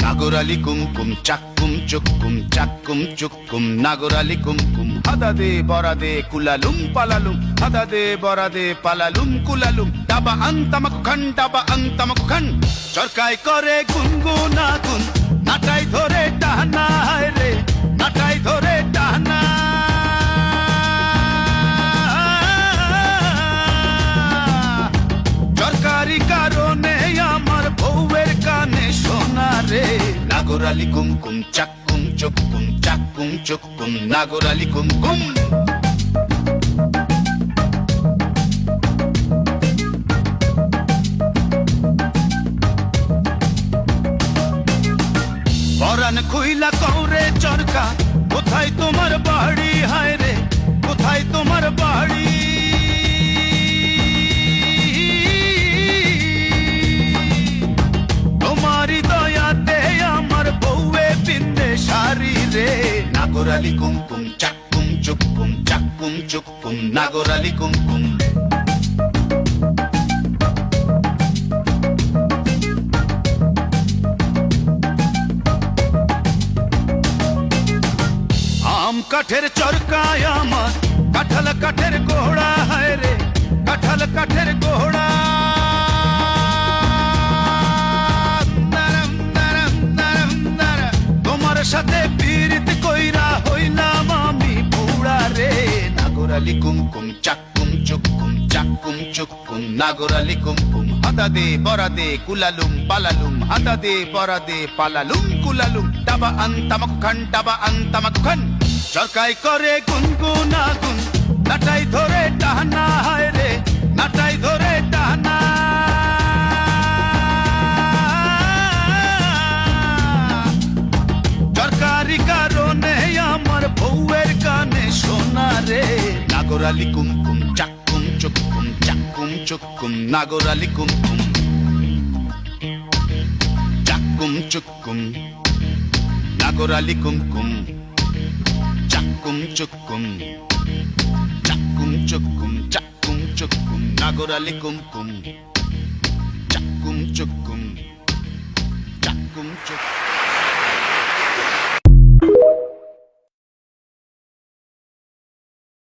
নাগরালি কুমকুম চাক্কুম চুক্কুম নাগরালি কুমকুম হাদাদে বরাদে কুলালুম পালালুম হাদাদে বরাদে পালালুম কুলালুম ডাবা আন্তামাকু খান চরকায় করে গুনগুনাগুন নাটাই ধরে টানা হায় রে নাটাই ধরে টানা চরকারি কারণে আমার বউয়ের কানে শোনা রে নাগরালি কুমকুম চাক্কুম চুক্কুম নাগরালি কুমকুম পরান খুইলা কৌরে চরকা কোথায় তোমার বাড়ি হায় রে কোথায় তোমার বাড়ি তোমারি দয়াতে আমার বউয়ে পিন্দে শাড়ি রে নাগরালি কুমকুম চাক্কুম চুক্কুম নাগরালি কুমকুম আম কাঠের চরকায় আমার কাঁঠাল কাঠের গোড়া হায় রে কাঁঠাল কাঠের গোড়া তোমার সাথে পীড়িত কইরা হইলাম আমি বুড়া রে নাগরালি কুমকুম চাক্কুম চুক্কুম নাগরালি কুমকুম হাদাদে বরাদে কুলালুম পালালুম হাদাদে বরাদে পালালুম কুলালুম ডাবা আন্তামাকু খান চরকাই করে গুনগুনাগুন নাটাই ধরে টানা হায় রে নাটাই ধরে টানা চরকারি কারণে আমার বউয়ের কানে শোনা রে নাগরালি কুমকুম চাক্কুম চুক্কুম নাগরালি কুমকুম চাক্কুম চুক্কুম নাগরালি কুমকুম চাক্কুম চুক্কুম নাগরালি কুমকুম চাক্কুম চুক্কুম